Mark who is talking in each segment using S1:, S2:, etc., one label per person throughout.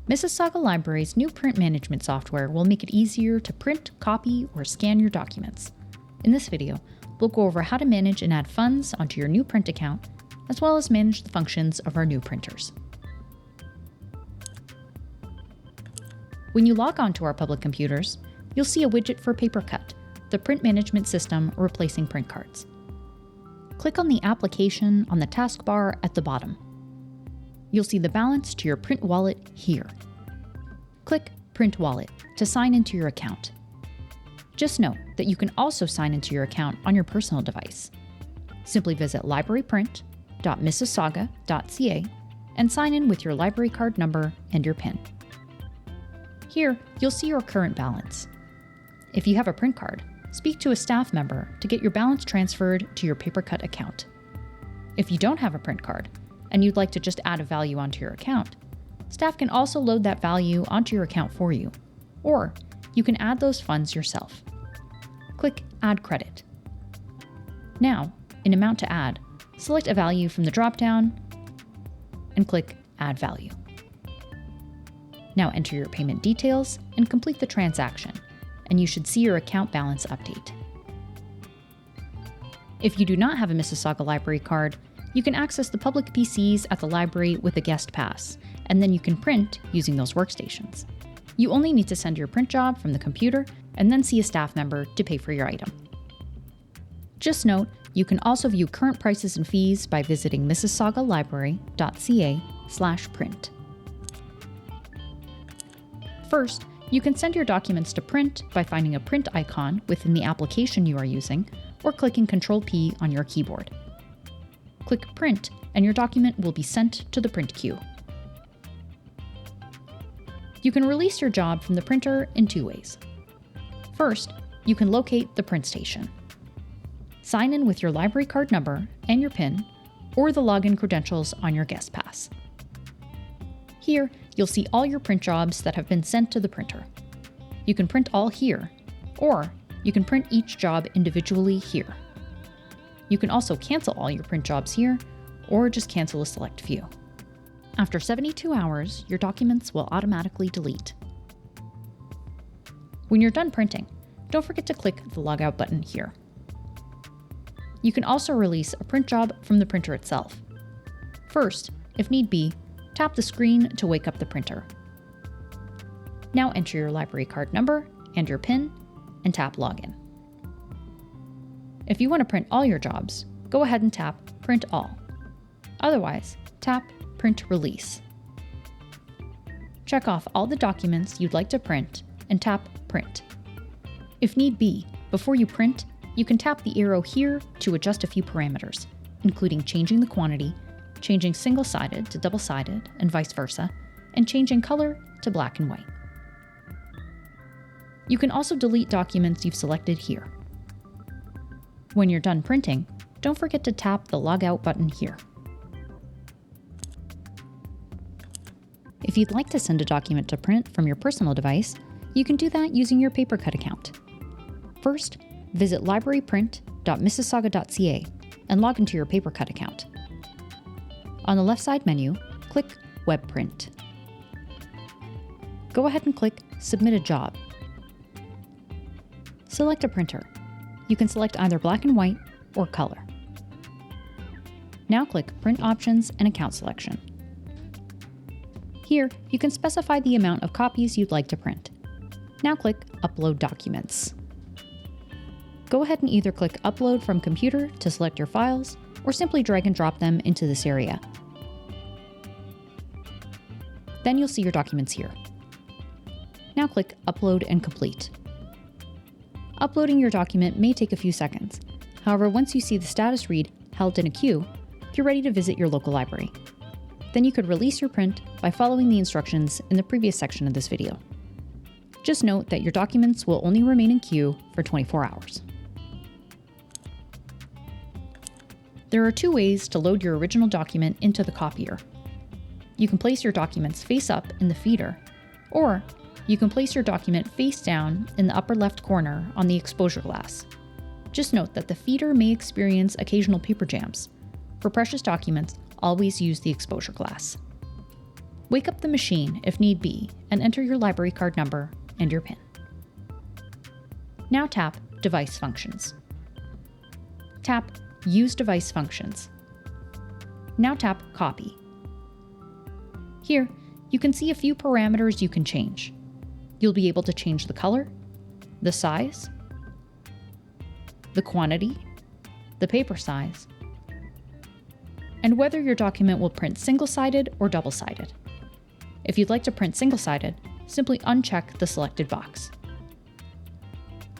S1: Mississauga Library's new print management software will make it easier to print, copy, or scan your documents. In this video, we'll go over how to manage and add funds onto your new print account, as well as manage the functions of our new printers. When you log on to our public computers, you'll see a widget for PaperCut, the print management system replacing print cards. Click on the application on the taskbar at the bottom. You'll see the balance to your print wallet here. Click Print Wallet to sign into your account. Just note that you can also sign into your account on your personal device. Simply visit libraryprint.mississauga.ca and sign in with your library card number and your PIN. Here, you'll see your current balance. If you have a print card, speak to a staff member to get your balance transferred to your PaperCut account. If you don't have a print card, and you'd like to just add a value onto your account, staff can also load that value onto your account for you, or you can add those funds yourself. Click Add Credit. Now, in Amount to Add, select a value from the dropdown and click Add Value. Now enter your payment details and complete the transaction, and you should see your account balance update. If you do not have a Mississauga Library card, you can access the public PCs at the library with a guest pass, and then you can print using those workstations. You only need to send your print job from the computer and then see a staff member to pay for your item. Just note, you can also view current prices and fees by visiting mississaugalibrary.ca/print. First, you can send your documents to print by finding a print icon within the application you are using or clicking Ctrl-P on your keyboard. Click Print, and your document will be sent to the print queue. You can release your job from the printer in two ways. First, you can locate the print station. Sign in with your library card number and your PIN, or the login credentials on your guest pass. Here, you'll see all your print jobs that have been sent to the printer. You can print all here, or you can print each job individually here. You can also cancel all your print jobs here, or just cancel a select few. After 72 hours, your documents will automatically delete. When you're done printing, don't forget to click the Logout button here. You can also release a print job from the printer itself. First, if need be, tap the screen to wake up the printer. Now enter your library card number and your PIN and tap Login. If you want to print all your jobs, go ahead and tap Print All. Otherwise, tap Print Release. Check off all the documents you'd like to print and tap Print. If need be, before you print, you can tap the arrow here to adjust a few parameters, including changing the quantity, changing single-sided to double-sided and vice versa, and changing color to black and white. You can also delete documents you've selected here. When you're done printing, don't forget to tap the Logout button here. If you'd like to send a document to print from your personal device, you can do that using your PaperCut account. First, visit libraryprint.mississauga.ca and log into your PaperCut account. On the left side menu, click Web Print. Go ahead and click Submit a Job. Select a printer. You can select either black and white or color. Now click Print Options and Account Selection. Here, you can specify the amount of copies you'd like to print. Now click Upload Documents. Go ahead and either click Upload from Computer to select your files, or simply drag and drop them into this area. Then you'll see your documents here. Now click Upload and Complete. Uploading your document may take a few seconds. However, once you see the status read Held in a Queue, you're ready to visit your local library. Then you could release your print by following the instructions in the previous section of this video. Just note that your documents will only remain in queue for 24 hours. There are two ways to load your original document into the copier. You can place your documents face up in the feeder, or you can place your document face down in the upper left corner on the exposure glass. Just note that the feeder may experience occasional paper jams. For precious documents, always use the exposure glass. Wake up the machine if need be and enter your library card number and your PIN. Now tap Device Functions. Tap Use Device Functions. Now tap Copy. Here, you can see a few parameters you can change. You'll be able to change the color, the size, the quantity, the paper size, and whether your document will print single-sided or double-sided. If you'd like to print single-sided, simply uncheck the selected box.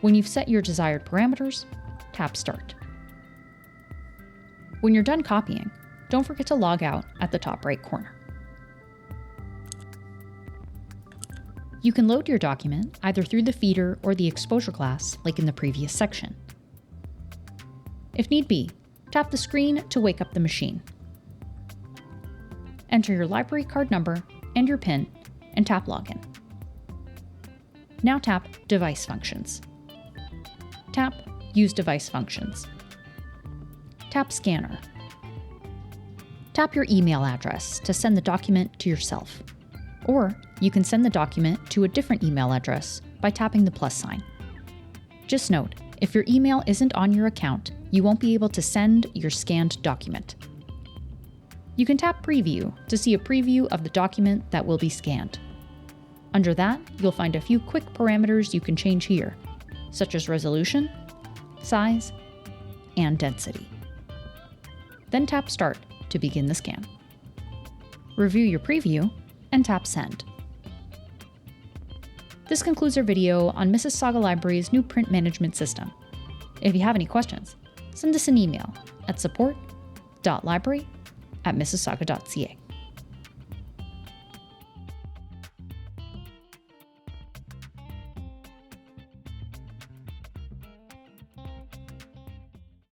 S1: When you've set your desired parameters, tap Start. When you're done copying, don't forget to log out at the top right corner. You can load your document either through the feeder or the exposure glass like in the previous section. If need be, tap the screen to wake up the machine. Enter your library card number and your PIN and tap Login. Now tap Device Functions. Tap Use Device Functions. Tap Scanner. Tap your email address to send the document to yourself. Or you can send the document to a different email address by tapping the plus sign. Just note, if your email isn't on your account, you won't be able to send your scanned document. You can tap Preview to see a preview of the document that will be scanned. Under that, you'll find a few quick parameters you can change here, such as resolution, size, and density. Then tap Start to begin the scan. Review your preview and tap Send. This concludes our video on Mississauga Library's new print management system. If you have any questions, send us an email at support.library@mississauga.ca.